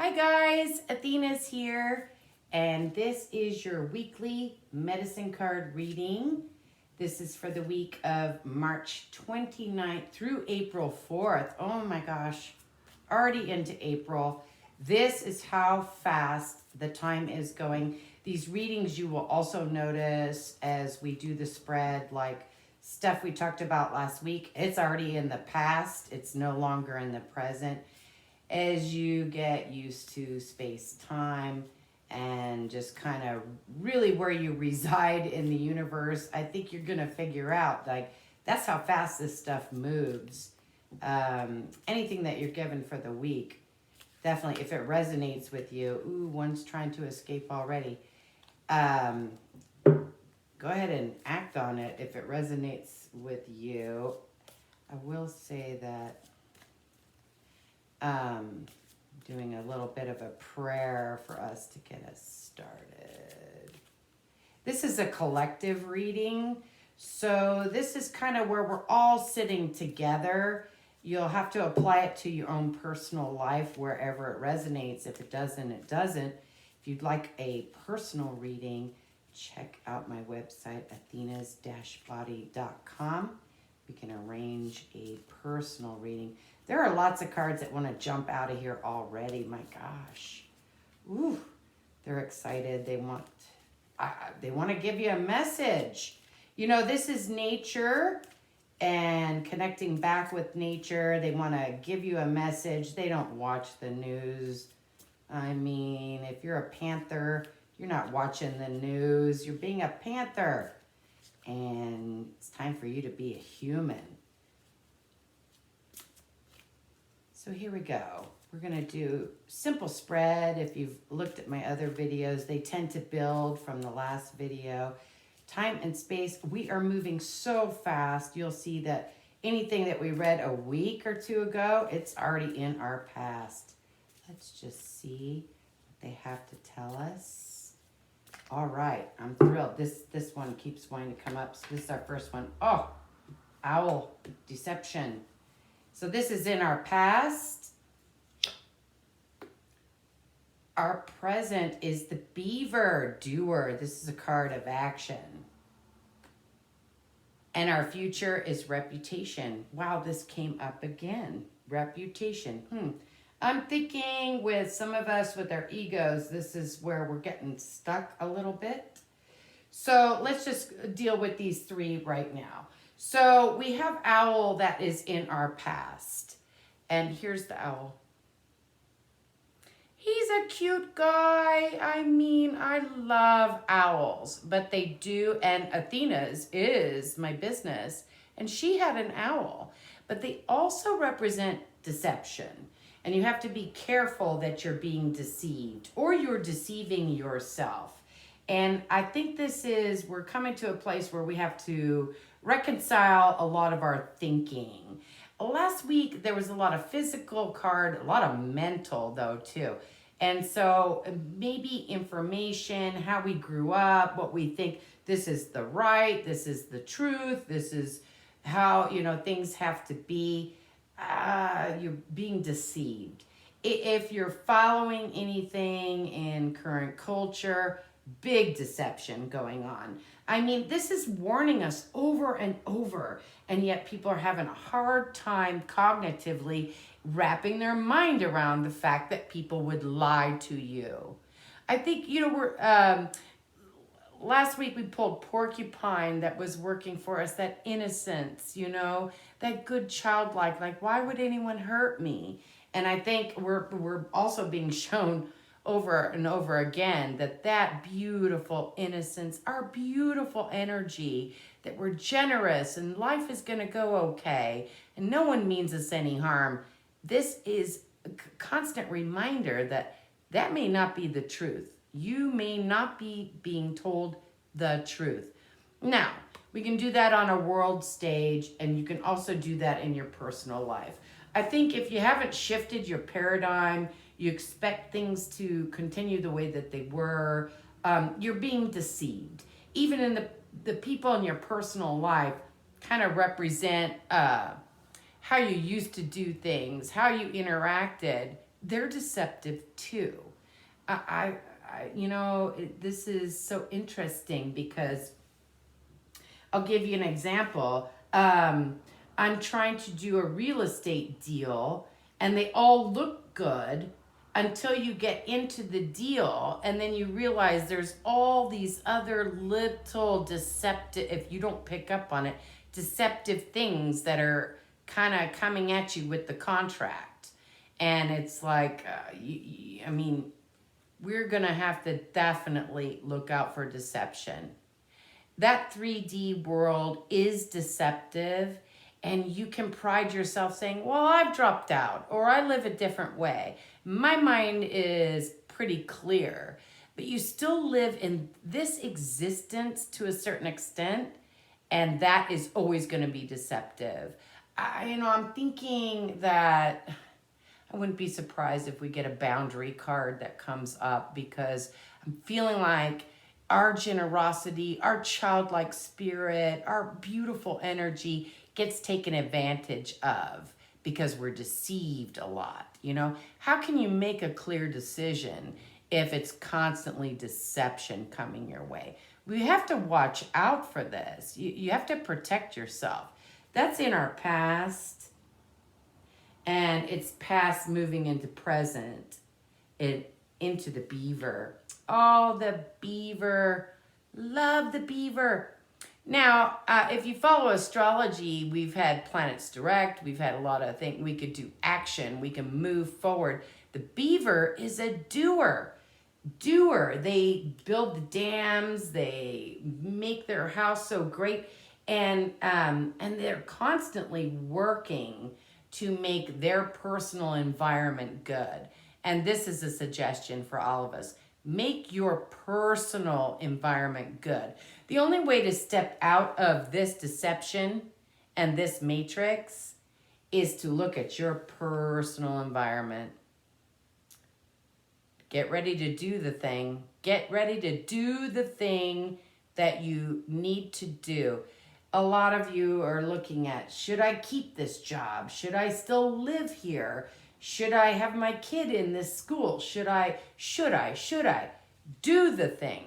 Hi guys, Athena's here, and this is your weekly medicine card reading. This is for the week of March 29th through April 4th. Oh my gosh, already into April. This is how fast the time is going. These readings you will also notice as we do the spread, like stuff we talked about last week. It's already in the past. It's no longer in the present. As you get used to space-time and just kind of really where you reside in the universe, I think you're going to figure out, like, that's how fast this stuff moves. Anything that you're given for the week, definitely, if it resonates with you, ooh, one's trying to escape already. Go ahead and act on it if it resonates with you. I will say that doing a little bit of a prayer for us to get us started. This is a collective reading, so this is kind of where we're all sitting together. You'll have to apply it to your own personal life wherever it resonates. If it doesn't, it doesn't. If you'd like a personal reading, check out my website, athenas-body.com. We can arrange a personal reading. There are lots of cards that want to jump out of here already. My gosh. Ooh, they're excited. They want to give you a message. You know, this is nature and connecting back with nature. They want to give you a message. They don't watch the news. I mean, if you're a panther, you're not watching the news. You're being a panther. And it's time for you to be a human. So here we go. We're going to do simple spread. If you've looked at my other videos, they tend to build from the last video. Time and space, we are moving so fast. You'll see that anything that we read a week or two ago, it's already in our past. Let's just see what they have to tell us. All right, I'm thrilled. This one keeps wanting to come up. So this is our first one. Oh, owl, deception. So this is in our past. Our present is the Beaver, doer. This is a card of action. And our future is reputation. Wow, this came up again. Reputation. I'm thinking with some of us with our egos, this is where we're getting stuck a little bit. So let's just deal with these three right now. So we have owl that is in our past. And here's the owl. He's a cute guy. I mean, I love owls, but they do, and Athena's is my business, and she had an owl, but they also represent deception. And you have to be careful that you're being deceived or you're deceiving yourself. And I think we're coming to a place where we have to reconcile a lot of our thinking. Last week, there was a lot of physical card, a lot of mental though too. And so maybe information, how we grew up, what we think this is the right, this is the truth, this is how, things have to be. You're being deceived. If you're following anything in current culture, big deception going on. I mean, this is warning us over and over, and yet people are having a hard time cognitively wrapping their mind around the fact that people would lie to you. I think, last week we pulled porcupine that was working for us, that innocence, that good childlike, like, why would anyone hurt me? And I think we're also being shown over and over again that beautiful innocence, our beautiful energy, that we're generous and life is going to go okay and no one means us any harm. This is a constant reminder that may not be the truth. You may not be being told the truth. Now, we can do that on a world stage, and you can also do that in your personal life. I think if you haven't shifted your paradigm, you expect things to continue the way that they were, you're being deceived. Even in the people in your personal life kind of represent how you used to do things, how you interacted they're deceptive too. This is so interesting because I'll give you an example. I'm trying to do a real estate deal, and they all look good until you get into the deal, and then you realize there's all these other little deceptive, if you don't pick up on it, deceptive things that are kind of coming at you with the contract. And it's like, I mean, we're going to have to definitely look out for deception. That 3D world is deceptive, and you can pride yourself saying, well, I've dropped out, or I live a different way. My mind is pretty clear, but you still live in this existence to a certain extent, and that is always going to be deceptive. I'm thinking that I wouldn't be surprised if we get a boundary card that comes up, because I'm feeling like our generosity, our childlike spirit, our beautiful energy gets taken advantage of because we're deceived a lot. How can you make a clear decision if it's constantly deception coming your way? We have to watch out for this. You have to protect yourself. That's in our past, and it's past moving into present, into the Beaver. Oh, the Beaver. Love the Beaver. Now, if you follow astrology, we've had planets direct. We've had a lot of things. We could do action. We can move forward. The Beaver is a doer. They build the dams. They make their house so great. And they're constantly working to make their personal environment good. And this is a suggestion for all of us. Make your personal environment good. The only way to step out of this deception and this matrix is to look at your personal environment. Get ready to do the thing. Get ready to do the thing that you need to do. A lot of you are looking at, should I keep this job? Should I still live here? Should I have my kid in this school? Should I? Do the thing.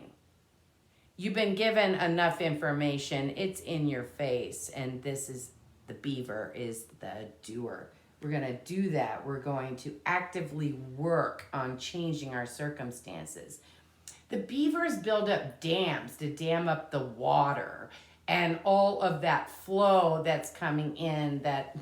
You've been given enough information. It's in your face. And this is, the Beaver is the doer. We're going to do that. We're going to actively work on changing our circumstances. The beavers build up dams to dam up the water and all of that flow that's coming in that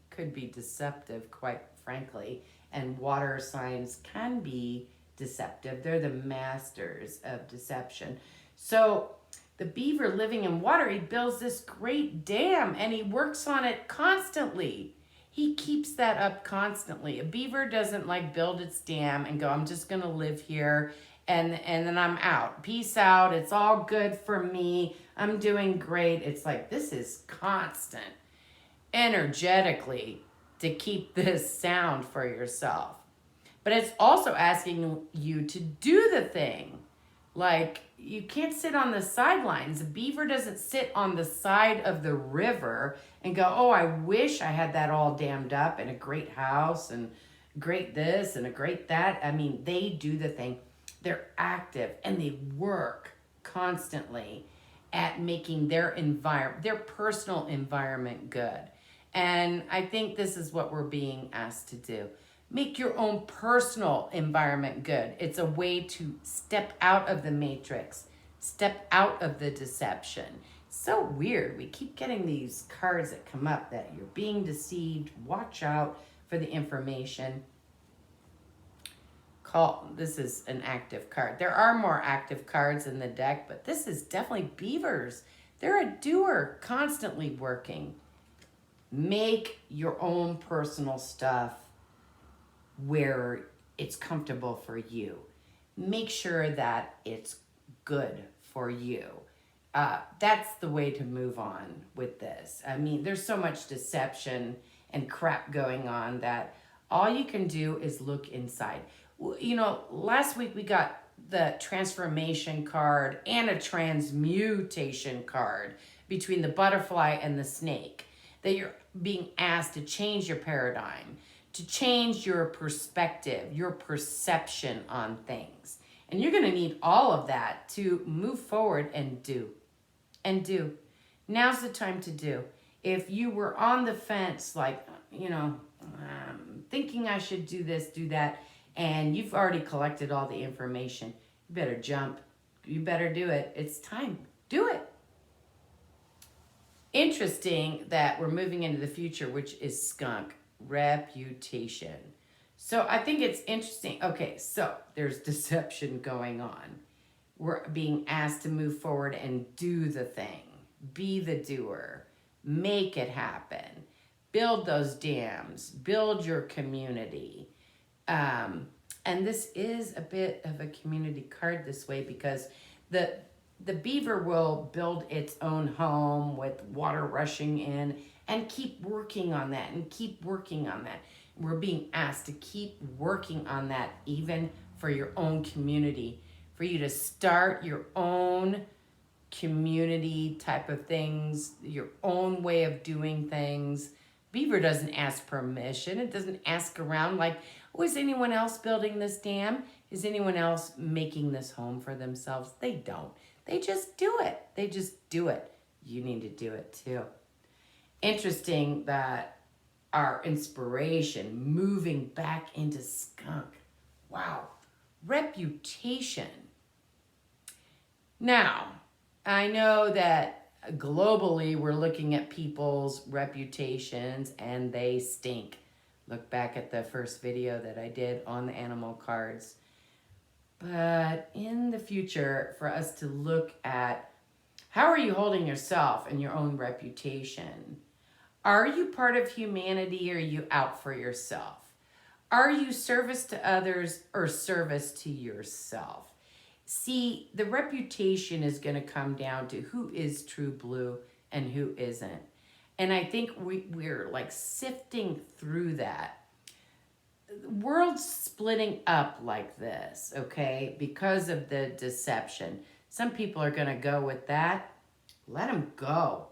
could be deceptive, quite frankly. And water signs can be deceptive. They're the masters of deception. So the beaver, living in water, he builds this great dam and he works on it constantly. He keeps that up constantly. A beaver doesn't like build its dam and go, I'm just going to live here and then I'm out. Peace out. It's all good for me. I'm doing great. It's like, this is constant energetically to keep this sound for yourself. But it's also asking you to do the thing. Like, you can't sit on the sidelines. A beaver doesn't sit on the side of the river and go, oh, I wish I had that all dammed up and a great house and great this and a great that. I mean, they do the thing. They're active and they work constantly at making their environment, their personal environment good. And I think this is what we're being asked to do. Make your own personal environment good. It's a way to step out of the matrix, step out of the deception. So weird. We keep getting these cards that come up that you're being deceived. Watch out for the information. This is an active card. There are more active cards in the deck, but this is definitely beavers. They're a doer, constantly working. Make your own personal stuff where it's comfortable for you. Make sure that it's good for you. That's the way to move on with this. I mean, there's so much deception and crap going on that all you can do is look inside. You know, last week we got the transformation card and a transmutation card between the butterfly and the snake, that you're being asked to change your paradigm, to change your perspective, your perception on things. And you're going to need all of that to move forward and do. And do. Now's the time to do. If you were on the fence, like, thinking I should do this, do that, and you've already collected all the information, you better jump. You better do it. It's time. Do it. Interesting that we're moving into the future, which is skunk reputation. So I think it's interesting. Okay, so there's deception going on. We're being asked to move forward and do the thing. Be the doer. Make it happen. Build those dams. Build your community. And this is a bit of a community card this way because the beaver will build its own home with water rushing in and keep working on that and keep working on that. We're being asked to keep working on that even for your own community, for you to start your own community type of things, your own way of doing things. Beaver doesn't ask permission. It doesn't ask around like, oh, is anyone else building this dam? Is anyone else making this home for themselves? They don't. They just do it. They just do it. You need to do it too. Interesting that our inspiration moving back into skunk. Wow. Reputation. Now, I know that globally we're looking at people's reputations and they stink. Look back at the first video that I did on the animal cards. But in the future, for us to look at how are you holding yourself and your own reputation? Are you part of humanity or are you out for yourself? Are you service to others or service to yourself? See, the reputation is going to come down to who is true blue and who isn't. And I think we're like sifting through that. The world's splitting up like this, okay, because of the deception. Some people are going to go with that. Let them go.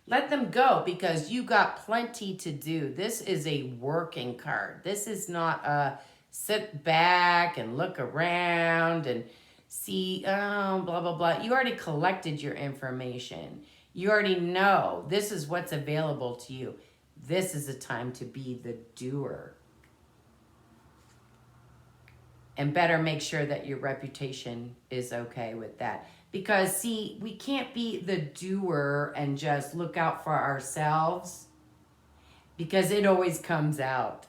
Let them go because you got plenty to do. This is a working card. This is not a sit back and look around and see, blah, blah, blah. You already collected your information. You already know this is what's available to you. This is a time to be the doer. And better make sure that your reputation is okay with that. Because, see, we can't be the doer and just look out for ourselves because it always comes out.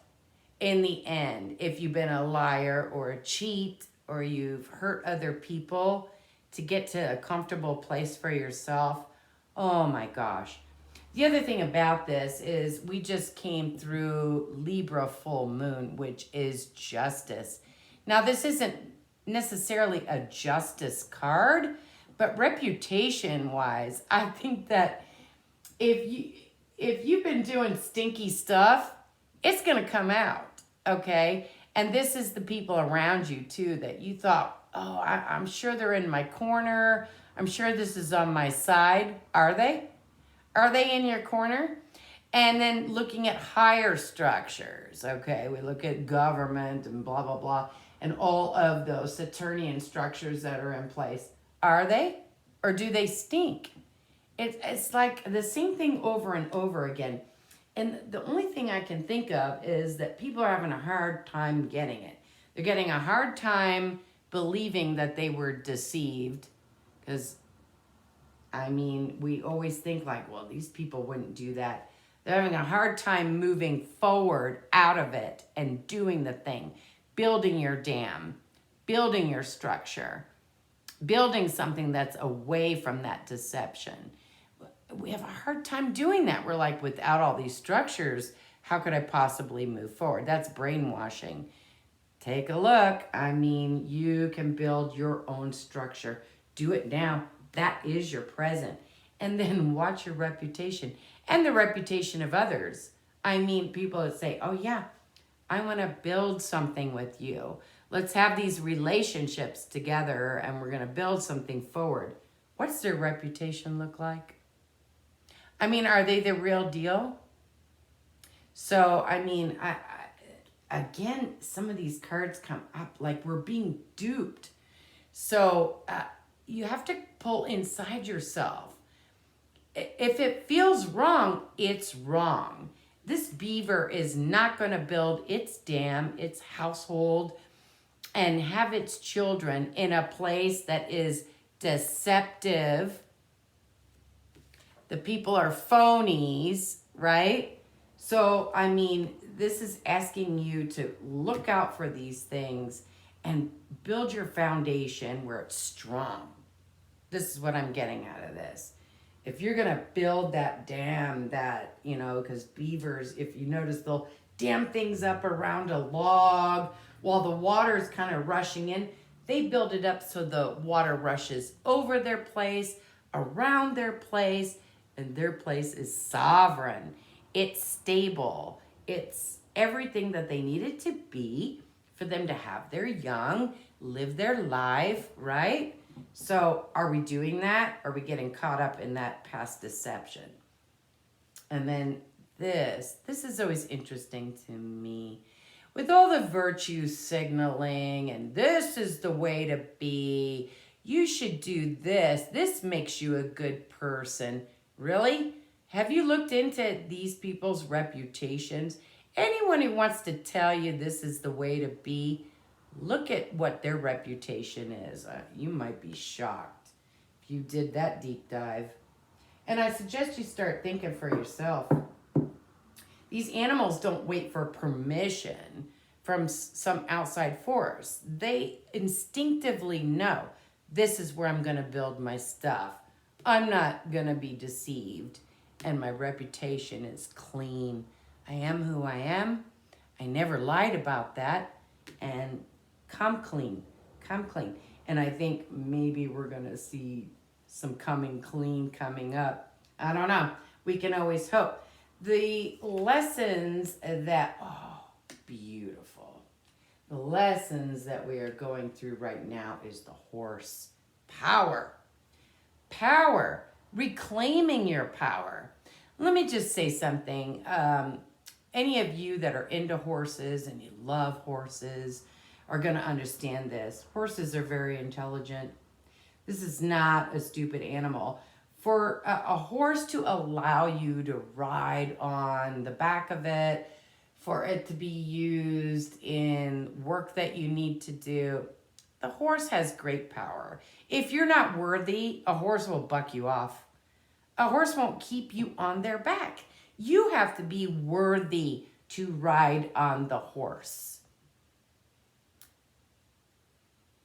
In the end, if you've been a liar or a cheat or you've hurt other people to get to a comfortable place for yourself, oh my gosh. The other thing about this is we just came through Libra full moon, which is justice. Now, this isn't necessarily a justice card, but reputation-wise, I think that if you've been doing stinky stuff, it's going to come out, okay? And this is the people around you, too, that you thought, oh, I'm sure they're in my corner. I'm sure this is on my side. Are they? Are they in your corner? And then looking at higher structures, okay? We look at government and blah, blah, blah, and all of those Saturnian structures that are in place. Are they? Or do they stink? It's like the same thing over and over again. And the only thing I can think of is that people are having a hard time getting it. They're getting a hard time believing that they were deceived. Because, I mean, we always think like, well, these people wouldn't do that. They're having a hard time moving forward out of it and doing the thing. Building your dam. Building your structure. Building something that's away from that deception. We have a hard time doing that. We're like, without all these structures, how could I possibly move forward? That's brainwashing. Take a look. I mean, you can build your own structure. Do it now. That is your present. And then watch your reputation and the reputation of others. I mean, people that say, oh yeah, I want to build something with you. Let's have these relationships together and we're going to build something forward. What's their reputation look like? I mean, are they the real deal? So, I mean, again, some of these cards come up like we're being duped. So, you have to pull inside yourself. If it feels wrong, it's wrong. This beaver is not going to build its dam, its household, and have its children in a place that is deceptive. The people are phonies, right? So, I mean, this is asking you to look out for these things and build your foundation where it's strong. This is what I'm getting out of this. If you're going to build that dam, that, because beavers, if you notice, they'll dam things up around a log while the water is kind of rushing in. They build it up so the water rushes over their place, around their place, and their place is sovereign. It's stable. It's everything that they need it to be for them to have their young, live their life, right? So are we doing that? Are we getting caught up in that past deception? And then this is always interesting to me. With all the virtue signaling and this is the way to be, you should do this. This makes you a good person. Really? Have you looked into these people's reputations? Anyone who wants to tell you this is the way to be, look at what their reputation is. You might be shocked if you did that deep dive. And I suggest you start thinking for yourself. These animals don't wait for permission from some outside force. They instinctively know this is where I'm going to build my stuff. I'm not going to be deceived. And my reputation is clean. I am who I am. I never lied about that. And come clean. Come clean. And I think maybe we're going to see some coming clean coming up. I don't know. We can always hope. The lessons that, beautiful. The lessons that we are going through right now is the horse. Power. Power. Reclaiming your power. Let me just say something. Any of you that are into horses and you love horses are going to understand this. Horses are very intelligent. This is not a stupid animal. For a horse to allow you to ride on the back of it, for it to be used in work that you need to do, the horse has great power. If you're not worthy, a horse will buck you off. A horse won't keep you on their back. You have to be worthy to ride on the horse.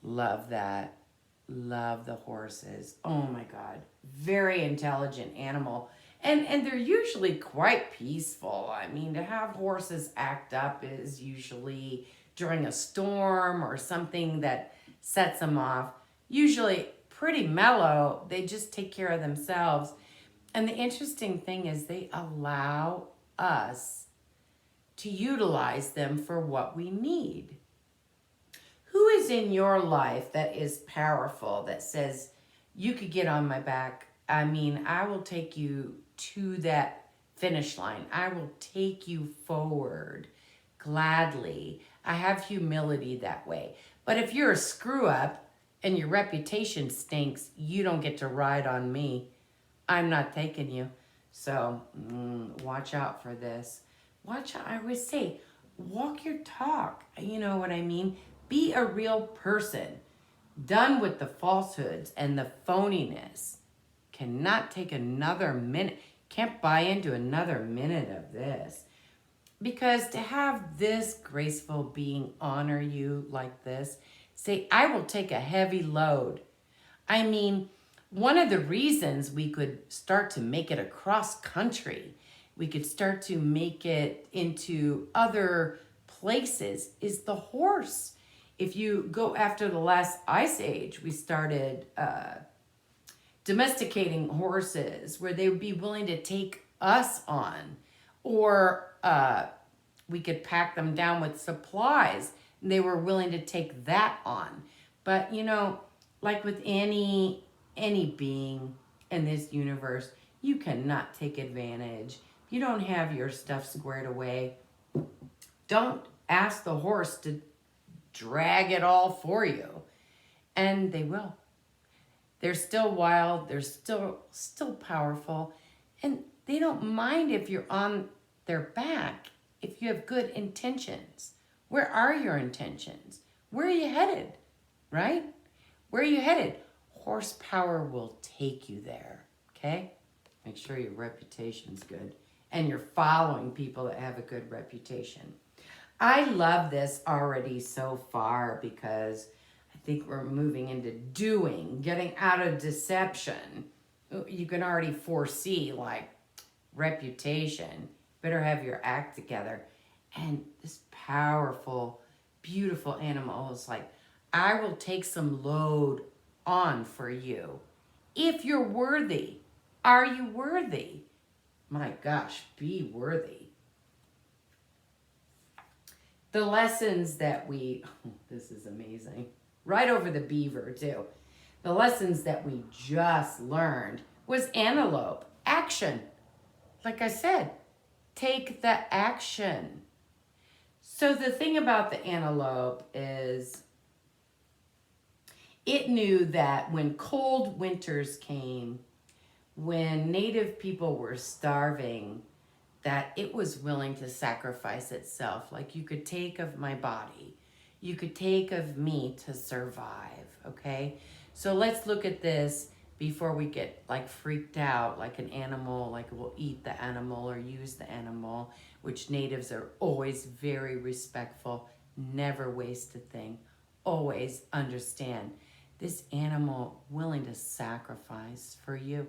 Love that. Love the horses. Oh my God. Very intelligent animal. And they're usually quite peaceful. I mean, to have horses act up is usually during a storm or something that sets them off. Usually pretty mellow. They just take care of themselves. And the interesting thing is they allow us to utilize them for what we need. Who is in your life that is powerful, that says, you could get on my back? I mean, I will take you to that finish line. I will take you forward gladly. I have humility that way. But if you're a screw up and your reputation stinks, you don't get to ride on me. I'm not taking you. So watch out for this. Watch out. I always say, walk your talk. You know what I mean? Be a real person. Done with the falsehoods and the phoniness. Cannot take another minute. Can't buy into another minute of this. Because to have this graceful being honor you like this, say, I will take a heavy load. I mean, one of the reasons we could start to make it across country, we could start to make it into other places, is the horse. If you go after the last ice age, we started domesticating horses where they would be willing to take us on. Or we could pack them down with supplies and they were willing to take that on. But, like with any being in this universe, you cannot take advantage you don't have your stuff squared away, don't ask the horse to drag it all for you. And they will. They're still wild, they're still powerful, and they don't mind if you're on their back if you have good intentions. Where are your intentions? Where are you headed? Right? Where are you headed? Horsepower will take you there, okay? Make sure your reputation's good and you're following people that have a good reputation. I love this already so far because I think we're moving into doing, getting out of deception. You can already foresee, like, reputation. Better have your act together. And this powerful, beautiful animal is like, I will take some load on for you. If you're worthy, are you worthy? My gosh, be worthy. The lessons that this is amazing. Right over the beaver too. The lessons that we just learned was antelope. Action. Like I said, take the action. So the thing about the antelope is it knew that when cold winters came, when native people were starving, that it was willing to sacrifice itself. Like, you could take of my body, you could take of me to survive, okay? So let's look at this before we get like freaked out, like an animal, like we'll eat the animal or use the animal, which natives are always very respectful, never waste a thing, always understand. This animal willing to sacrifice for you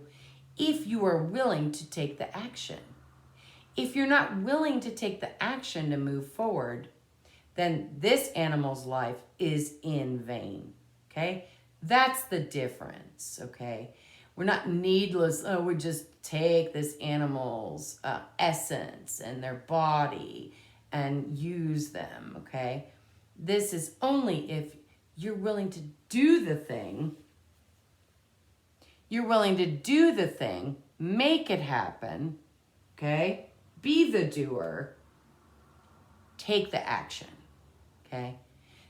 if you are willing to take the action. If you're not willing to take the action to move forward, then this animal's life is in vain, okay? That's the difference, okay? We're not needless, we just take this animal's essence and their body and use them, okay? This is only if you're willing to do the thing. You're willing to do the thing, make it happen, okay? Be the doer, take the action, okay?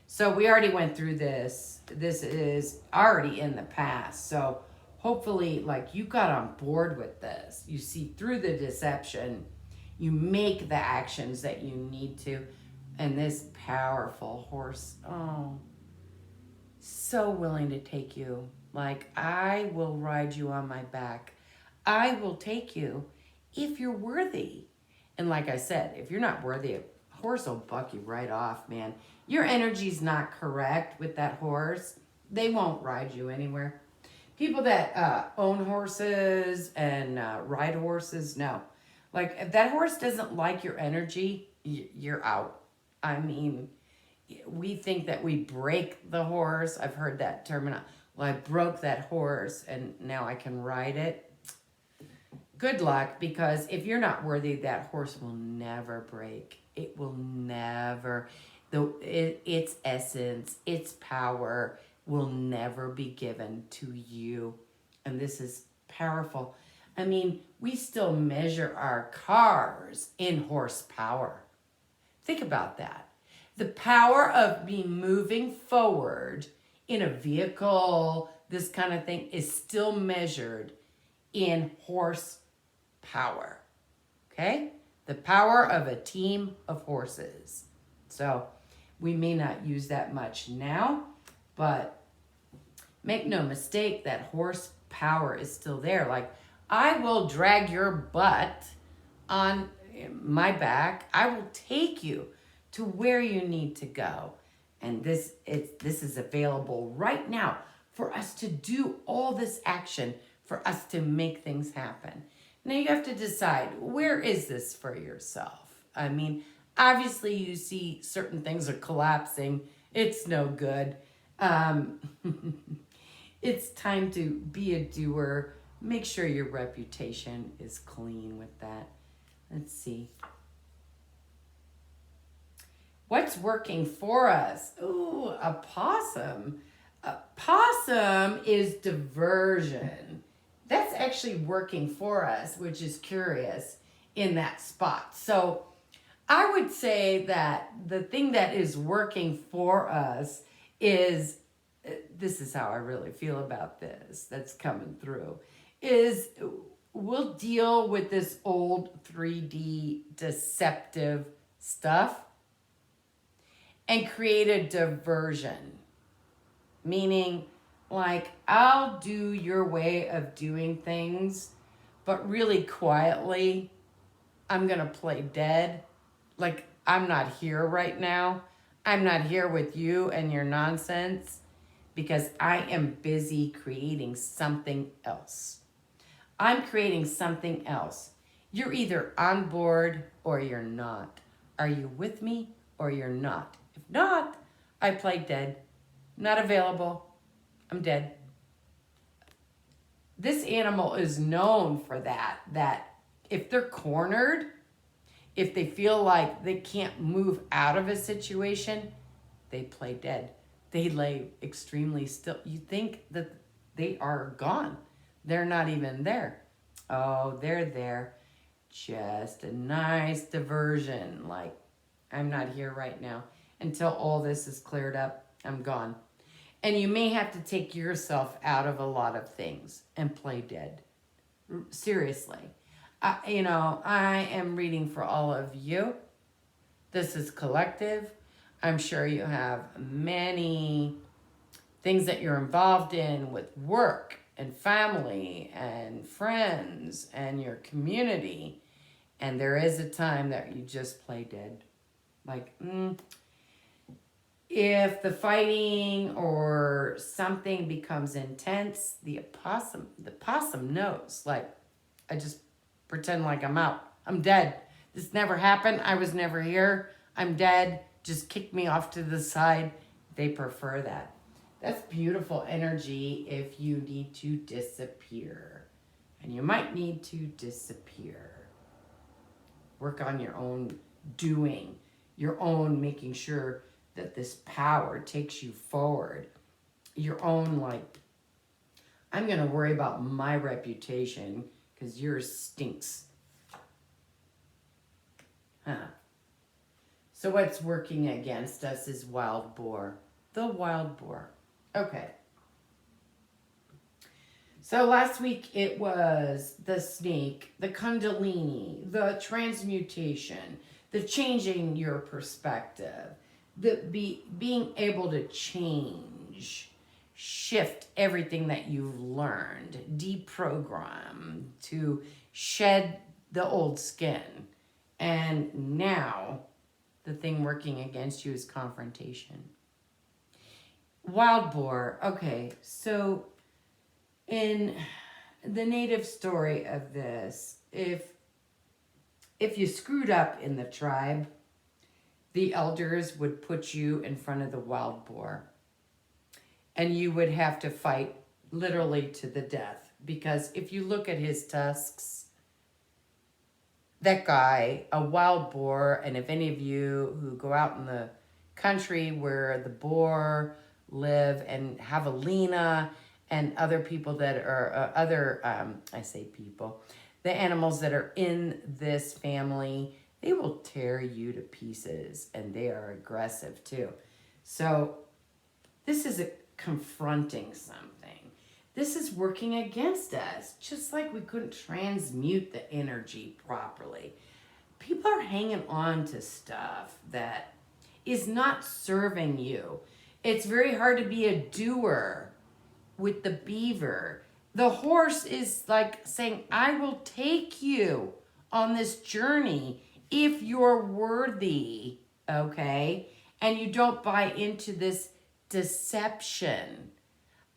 So we already went through this. This is already in the past. So hopefully, like, you got on board with this. You see through the deception, you make the actions that you need to. And this powerful horse, oh, so willing to take you. Like, I will ride you on my back. I will take you if you're worthy. And like I said, if you're not worthy, a horse will buck you right off, man. Your energy's not correct with that horse. They won't ride you anywhere. People that own horses and ride horses, no. Like, if that horse doesn't like your energy, you're out. I mean, we think that we break the horse. I've heard that term. Well, I broke that horse and now I can ride it. Good luck, because if you're not worthy, that horse will never break. It will never, its essence, its power will never be given to you. And this is powerful. I mean, we still measure our cars in horsepower. Think about that. The power of me moving forward in a vehicle, this kind of thing, is still measured in horsepower. Okay? The power of a team of horses. So we may not use that much now, but make no mistake, that horsepower is still there. Like, I will drag your butt on my back. I will take you to where you need to go. And this is available right now for us to do all this action, for us to make things happen. Now you have to decide, where is this for yourself? I mean, obviously you see certain things are collapsing. It's no good. It's time to be a doer. Make sure your reputation is clean with that. Let's see. What's working for us? Ooh, a possum. A possum is diversion. That's actually working for us, which is curious. in that spot. So I would say that the thing that is working for us is, this is how I really feel about this, that's coming through, is we'll deal with this old 3D deceptive stuff and create a diversion. Meaning, like, I'll do your way of doing things, but really quietly, I'm going to play dead. Like, I'm not here right now. I'm not here with you and your nonsense because I am busy creating something else. I'm creating something else. You're either on board or you're not. Are you with me or you're not? If not, I play dead. Not available. I'm dead. This animal is known for that if they're cornered, if they feel like they can't move out of a situation, they play dead. They lay extremely still. You think that they are gone. They're not even there. Oh, they're there. Just a nice diversion. Like, I'm not here right now. Until all this is cleared up, I'm gone. And you may have to take yourself out of a lot of things and play dead. Seriously. I am reading for all of you. This is collective. I'm sure you have many things that you're involved in with work and family and friends and your community. And there is a time that you just play dead. Like, if the fighting or something becomes intense, the possum knows. Like, I just pretend like I'm out. I'm dead. This never happened. I was never here. I'm dead. Just kick me off to the side. They prefer that. That's beautiful energy if you need to disappear. And you might need to disappear. Work on your own doing, your own making sure that this power takes you forward. Your own, like, I'm going to worry about my reputation because yours stinks. Huh. So what's working against us is wild boar. The wild boar. Okay. So last week it was the snake, the kundalini, the transmutation, the changing your perspective, being able to change, shift everything that you've learned, deprogram, to shed the old skin. And now the thing working against you is confrontation. Wild boar. Okay, so in the native story of this, if you screwed up in the tribe, the elders would put you in front of the wild boar. And you would have to fight literally to the death. Because if you look at his tusks, that guy, a wild boar, and if any of you who go out in the country where the boar live and javelina and other people that are, I say people, the animals that are in this family, they will tear you to pieces and they are aggressive too. So this is confronting something. This is working against us, just like we couldn't transmute the energy properly. People are hanging on to stuff that is not serving you. It's very hard to be a doer with the beaver. The horse is like saying, I will take you on this journey if you're worthy, okay? And you don't buy into this deception.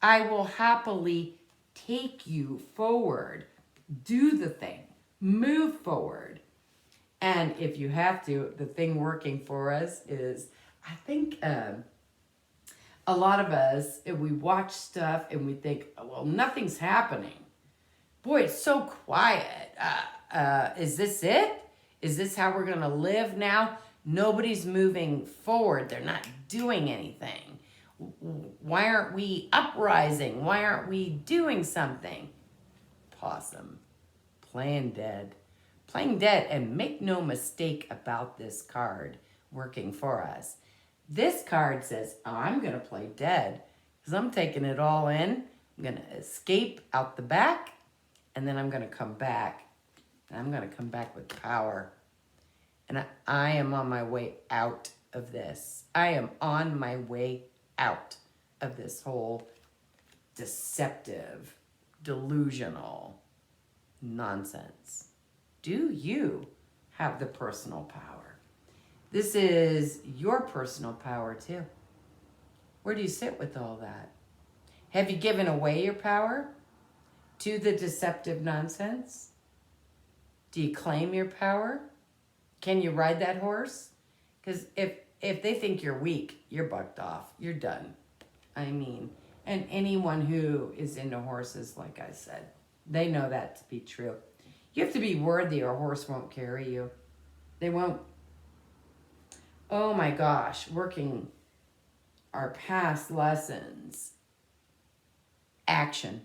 I will happily take you forward. Do the thing. Move forward. And if you have to, the thing working for us is, I think a lot of us, if we watch stuff and we think, well, nothing's happening. Boy, it's so quiet. Is this it? Is this how we're going to live now? Nobody's moving forward. They're not doing anything. Why aren't we uprising? Why aren't we doing something? Possum, playing dead, playing dead. And make no mistake about this card working for us. This card says, oh, I'm going to play dead because I'm taking it all in. I'm going to escape out the back, and then I'm going to come back. And I'm going to come back with power. And I am on my way out of this. I am on my way out of this whole deceptive, delusional nonsense. Do you have the personal power? This is your personal power too. Where do you sit with all that? Have you given away your power to the deceptive nonsense? Do you claim your power? Can you ride that horse? Because if they think you're weak, you're bucked off. You're done. I mean, and anyone who is into horses, like I said, they know that to be true. You have to be worthy or a horse won't carry you. They won't. Oh my gosh, working our past lessons. Action.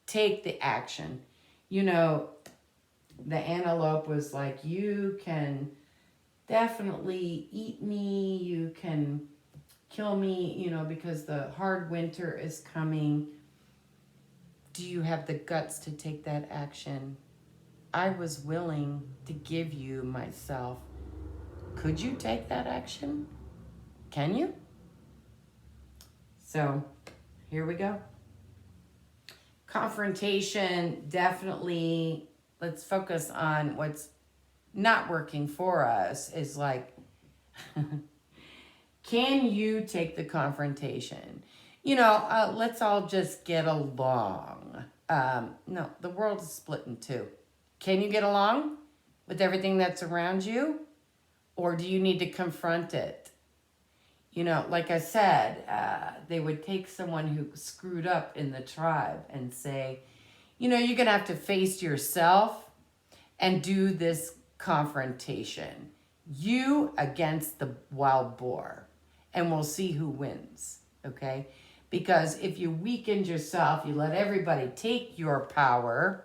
Take the action. You know, the antelope was like, you can definitely eat me, you can kill me, you know, because the hard winter is coming. Do you have the guts to take that action? I was willing to give you myself. Could you take that action? Can you? So, here we go. Confrontation, definitely. Let's focus on what's not working for us is like, can you take the confrontation? You know, let's all just get along. No, the world is split in two. Can you get along with everything that's around you? Or do you need to confront it? You know, like I said, they would take someone who screwed up in the tribe and say, you know, you're going to have to face yourself and do this confrontation. You against the wild boar. And we'll see who wins, okay? Because if you weakened yourself, you let everybody take your power,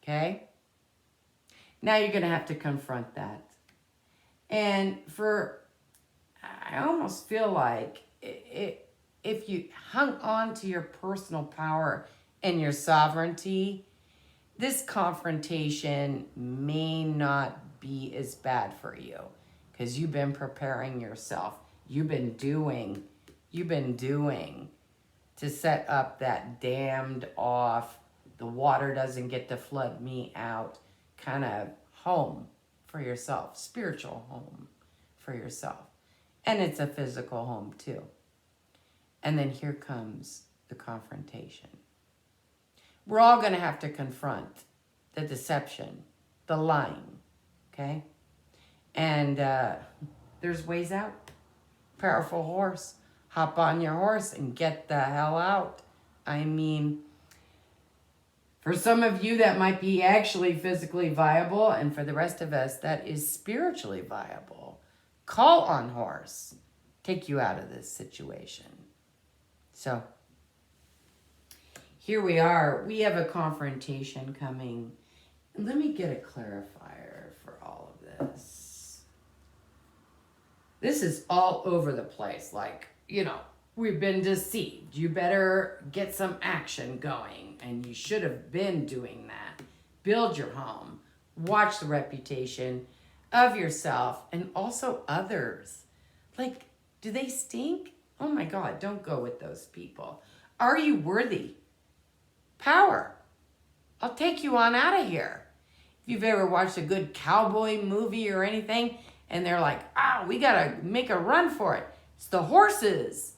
okay? Now you're going to have to confront that. And I almost feel like if you hung on to your personal power and your sovereignty, this confrontation may not be as bad for you because you've been preparing yourself. You've been doing to set up that dammed off, the water doesn't get to flood me out kind of home for yourself, spiritual home for yourself. And it's a physical home too. And then here comes the confrontation. We're all going to have to confront the deception, the lying, okay? And there's ways out. Powerful horse. Hop on your horse and get the hell out. I mean, for some of you, that might be actually physically viable. And for the rest of us, that is spiritually viable. Call on horse. Take you out of this situation. So, here we are. We have a confrontation coming. Let me get a clarifier for all of this. This is all over the place. Like, you know, we've been deceived. You better get some action going. And you should have been doing that. Build your home. Watch the reputation of yourself and also others. Like, do they stink? Oh my God, don't go with those people. Are you worthy? Power. I'll take you on out of here. If you've ever watched a good cowboy movie or anything, and they're like, we gotta make a run for it. It's the horses.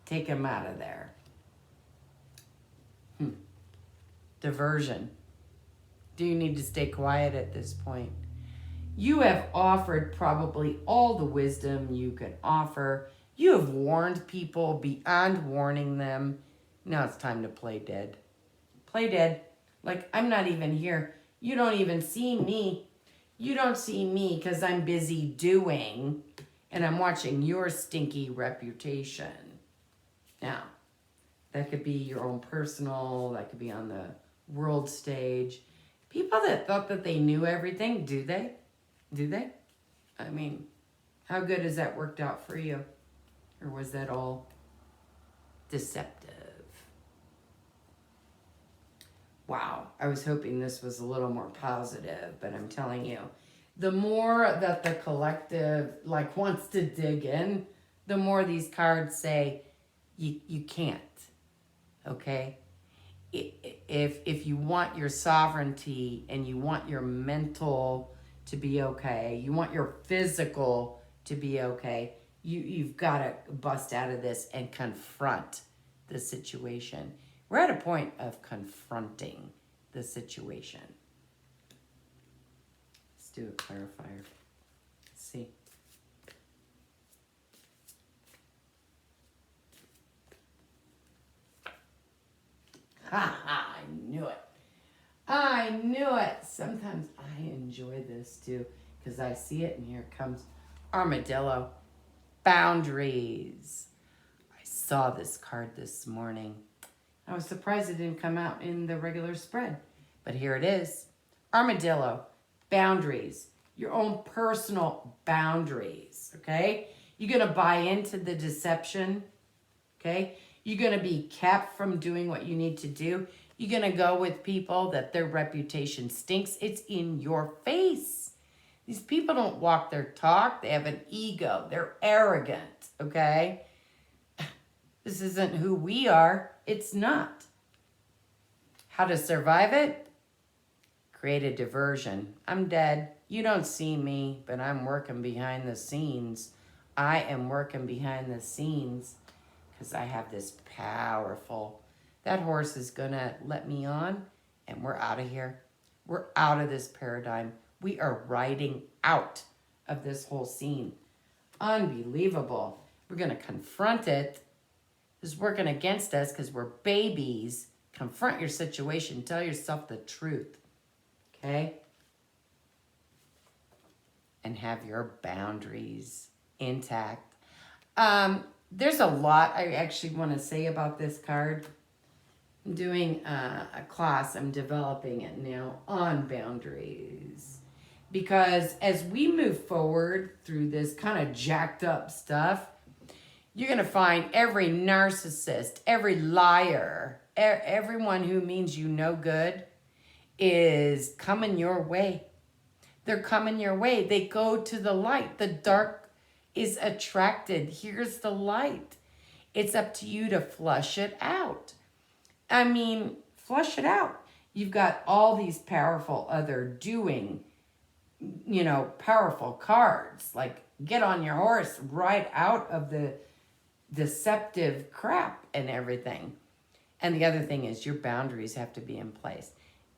Take them out of there. Diversion. Do you need to stay quiet at this point? You have offered probably all the wisdom you could offer. You have warned people beyond warning them. Now it's time to play dead. Play dead. Like, I'm not even here. You don't even see me. You don't see me because I'm busy doing, and I'm watching your stinky reputation. Now, that could be your own personal, that could be on the world stage. People that thought that they knew everything, do they? Do they? I mean, how good has that worked out for you? Or was that all deceptive? Wow, I was hoping this was a little more positive, but I'm telling you, the more that the collective wants to dig in, the more these cards say you can't. Okay? If you want your sovereignty and you want your mental to be okay, you want your physical to be okay, you've got to bust out of this and confront the situation. We're at a point of confronting the situation. Let's do a clarifier. Let's see. Ha ha, I knew it. I knew it. Sometimes I enjoy this too because I see it and here comes armadillo. Boundaries. I saw this card this morning. I was surprised it didn't come out in the regular spread, but here it is. Armadillo. Boundaries. Your own personal boundaries, okay? You're going to buy into the deception, okay? You're going to be kept from doing what you need to do. You're going to go with people that their reputation stinks. It's in your face. These people don't walk their talk. They have an ego. They're arrogant, okay? This isn't who we are. It's not. How to survive it? Create a diversion. I'm dead. You don't see me, but I'm working behind the scenes. I am working behind the scenes because I have this powerful, that horse is going to let me on and we're out of here. We're out of this paradigm. We are riding out of this whole scene. Unbelievable. We're going to confront it. It's working against us because we're babies. Confront your situation. Tell yourself the truth. Okay? And have your boundaries intact. There's a lot I actually want to say about this card. I'm doing a class. I'm developing it now on boundaries. Because as we move forward through this kind of jacked up stuff, you're going to find every narcissist, every liar, everyone who means you no good is coming your way. They're coming your way. They go to the light. The dark is attracted. Here's the light. It's up to you to flush it out. I mean, flush it out. You've got all these powerful other doing, powerful cards. Like, get on your horse, ride out of the deceptive crap and everything. And the other thing is your boundaries have to be in place.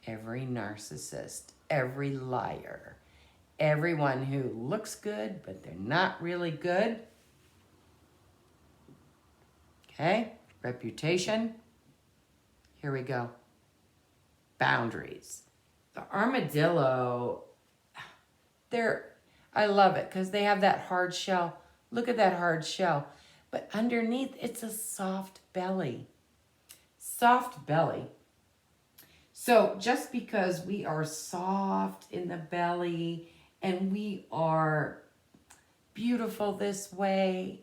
Every narcissist, every liar, everyone who looks good, but they're not really good. Okay, reputation. Here we go. Boundaries. The armadillo, I love it because they have that hard shell. Look at that hard shell. But underneath, it's a soft belly. Soft belly. So just because we are soft in the belly and we are beautiful this way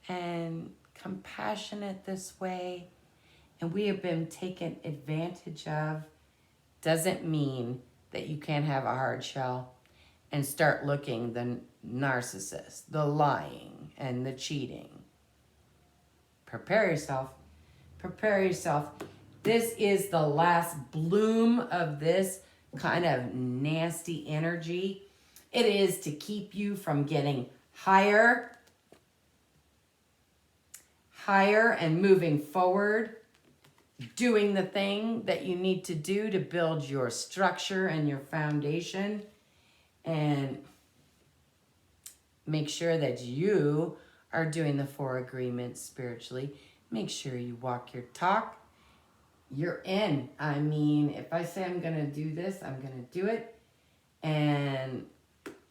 and compassionate this way, and we have been taken advantage of, doesn't mean that you can't have a hard shell and start looking the narcissist, the lying, and the cheating. Prepare yourself. Prepare yourself. This is the last bloom of this kind of nasty energy. It is to keep you from getting higher and moving forward, doing the thing that you need to do to build your structure and your foundation, and make sure that you are doing the 4 agreements spiritually. Make sure you walk your talk. You're in. I mean, if I say I'm going to do this, I'm going to do it. And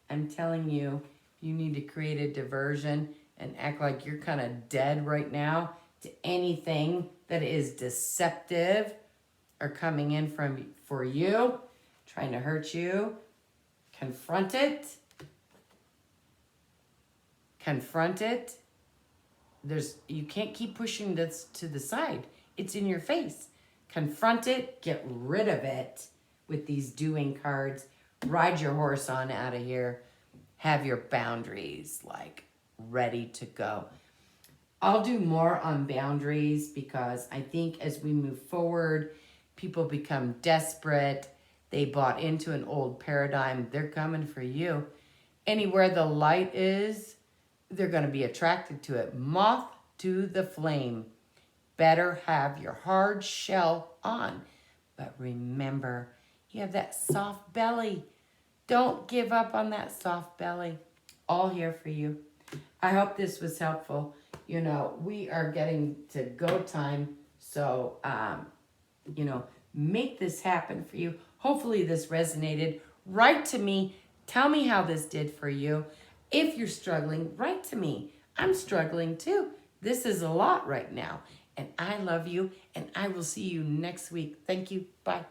I'm telling you, you need to create a diversion and act like you're kind of dead right now to anything that is deceptive or coming in for you. trying to hurt you. Confront it. Confront it. You can't keep pushing this to the side. It's in your face. Confront it. Get rid of it with these doing cards. Ride your horse on out of here. Have your boundaries like ready to go. I'll do more on boundaries because I think as we move forward, people become desperate. They bought into an old paradigm. They're coming for you. Anywhere the light is, they're going to be attracted to it. Moth to the flame. Better have your hard shell on. But remember, you have that soft belly. Don't give up on that soft belly. All here for you. I hope this was helpful. You know, we are getting to go time. So, make this happen for you. Hopefully this resonated. Write to me. Tell me how this did for you. If you're struggling, write to me. I'm struggling too. This is a lot right now. And I love you. And I will see you next week. Thank you. Bye.